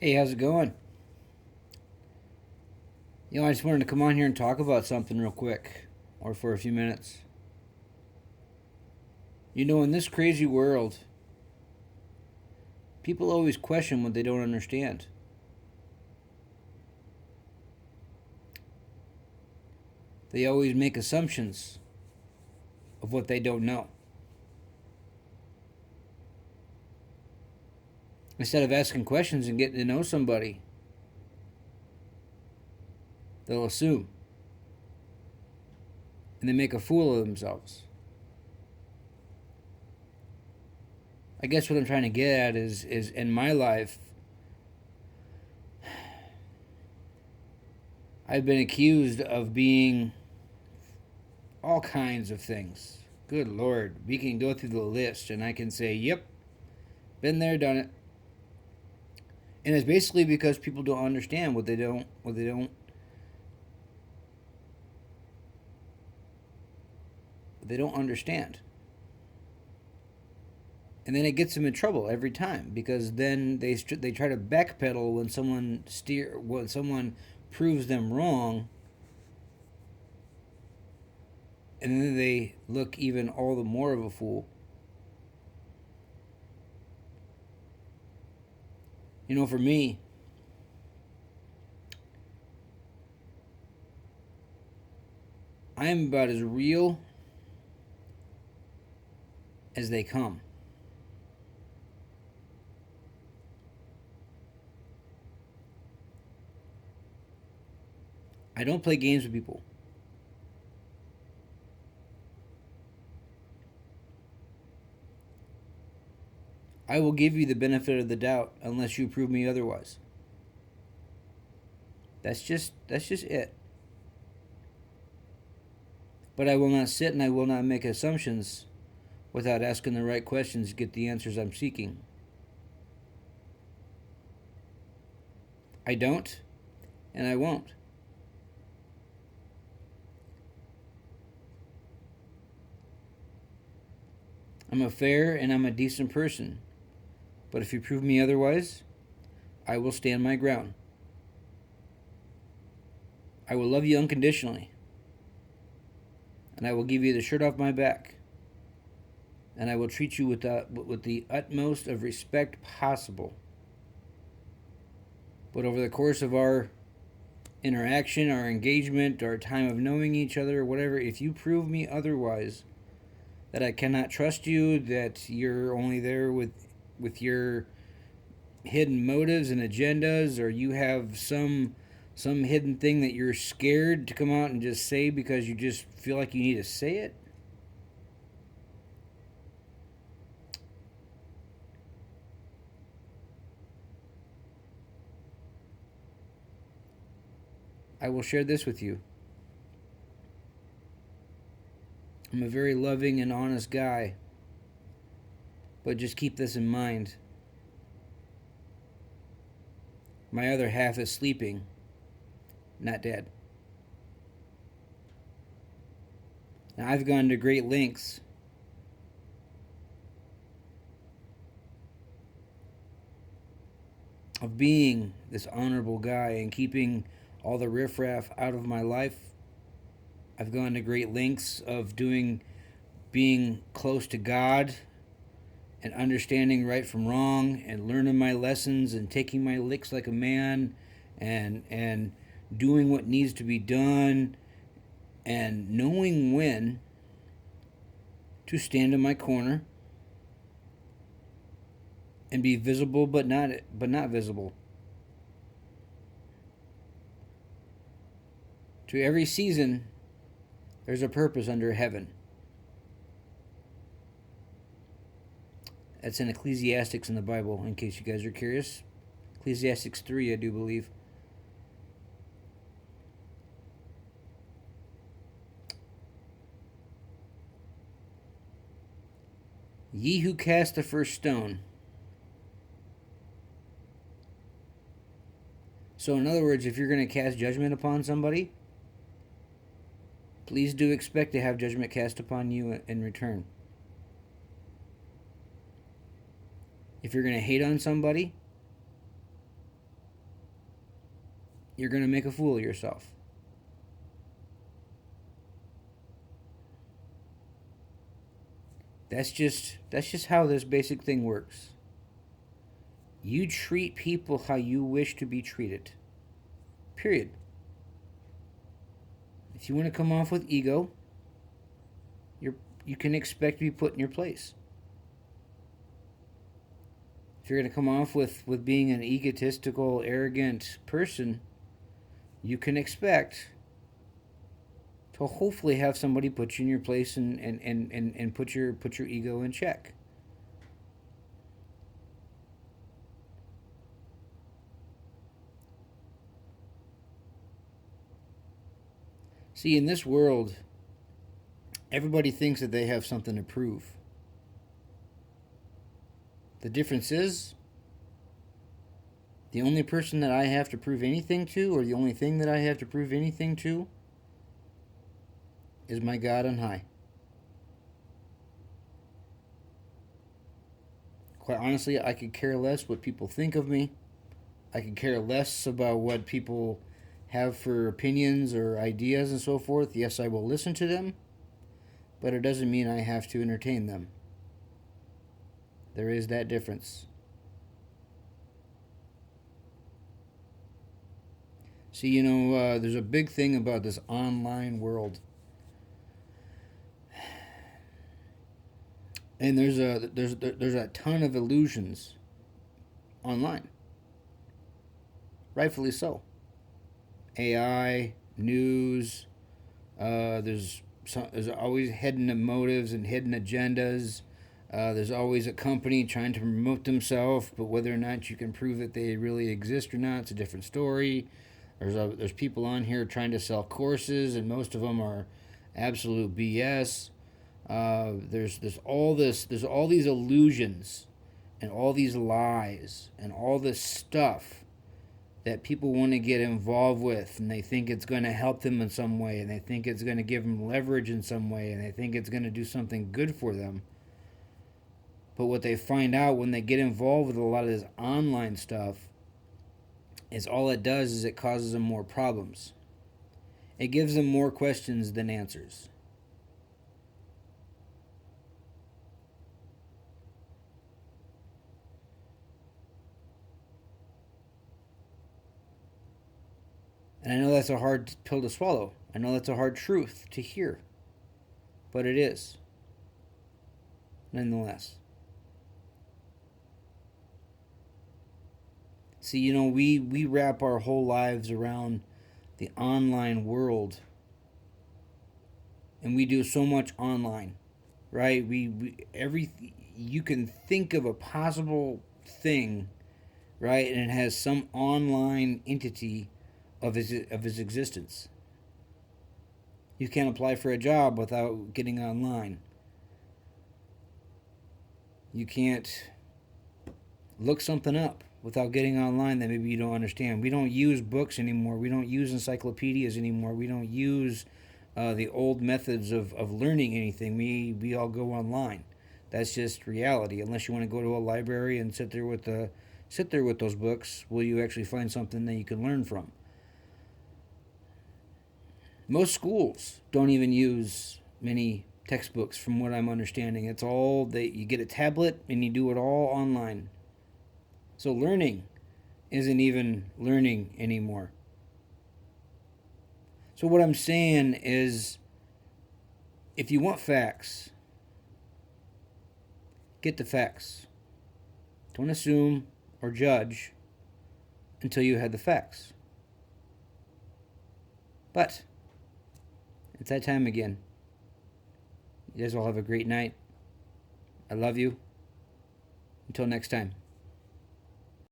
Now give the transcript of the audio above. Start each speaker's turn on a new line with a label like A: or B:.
A: Hey, how's it going? I just wanted to come on here and talk about something real quick, or for a few minutes. In this crazy world, people always question what they don't understand. They always make assumptions of what they don't know. Instead of asking questions and getting to know somebody, they'll assume and they make a fool of themselves. I guess what I'm trying to get at is in my life, I've been accused of being all kinds of things. Good Lord, we can go through the list and I can say, yep, been there, done it. And it's basically because people don't understand what they don't understand. And then it gets them in trouble every time because then they try to backpedal when someone proves them wrong, and then they look even all the more of a fool. For me, I am about as real as they come. I don't play games with people. I will give you the benefit of the doubt unless you prove me otherwise. That's just it. But I will not sit and I will not make assumptions without asking the right questions to get the answers I'm seeking. I don't, and I won't. I'm a fair and I'm a decent person. But if you prove me otherwise, I will stand my ground. I will love you unconditionally. And I will give you the shirt off my back. And I will treat you with the utmost of respect possible. But over the course of our interaction, our engagement, our time of knowing each other, whatever, if you prove me otherwise, that I cannot trust you, that you're only there with your hidden motives and agendas, or you have some hidden thing that you're scared to come out and just say because you just feel like you need to say it, I will share this with you. I'm a very loving and honest guy, but just keep this in mind. My other half is sleeping, not dead. Now, I've gone to great lengths of being this honorable guy and keeping all the riffraff out of my life. I've gone to great lengths of being close to God and understanding right from wrong and learning my lessons and taking my licks like a man and doing what needs to be done and knowing when to stand in my corner and be visible but not visible. To every season there's a purpose under heaven. That's in Ecclesiastics in the Bible, in case you guys are curious. Ecclesiastics 3, I do believe. Ye who cast the first stone. So, in other words, if you're going to cast judgment upon somebody, please do expect to have judgment cast upon you in return. If you're going to hate on somebody, you're going to make a fool of yourself. That's just how this basic thing works. You treat people how you wish to be treated. Period. If you want to come off with ego, you can expect to be put in your place. If you're going to come off with being an egotistical, arrogant person, you can expect to hopefully have somebody put you in your place and put your ego in check. See, in this world, everybody thinks that they have something to prove. The difference is, the only person that I have to prove anything to, or the only thing that I have to prove anything to, is my God on high. Quite honestly, I could care less what people think of me. I could care less about what people have for opinions or ideas and so forth. Yes, I will listen to them, but it doesn't mean I have to entertain them. There is that difference. See, there's a big thing about this online world. And there's a ton of illusions online. Rightfully so. AI, news, there's always hidden motives and hidden agendas. There's always a company trying to promote themselves, but whether or not you can prove that they really exist or not, it's a different story. There's people on here trying to sell courses, and most of them are absolute BS. There's all these illusions and all these lies and all this stuff that people want to get involved with, and they think it's going to help them in some way, and they think it's going to give them leverage in some way, and they think it's going to do something good for them. But what they find out when they get involved with a lot of this online stuff is all it does is it causes them more problems. It gives them more questions than answers. And I know that's a hard pill to swallow. I know that's a hard truth to hear. But it is. Nonetheless. See, we wrap our whole lives around the online world. And we do so much online. Right? You can think of a possible thing, right? And it has some online entity of his existence. You can't apply for a job without getting online. You can't look something up without getting online that maybe you don't understand. We don't use books anymore. We don't use encyclopedias anymore. We don't use the old methods of learning anything. We all go online. That's just reality. Unless you want to go to a library and sit there with those books, will you actually find something that you can learn from? Most schools don't even use many textbooks, from what I'm understanding. It's all that you get a tablet and you do it all online. So learning isn't even learning anymore. So what I'm saying is, if you want facts, get the facts. Don't assume or judge until you have the facts. But it's that time again. You guys all have a great night. I love you. Until next time.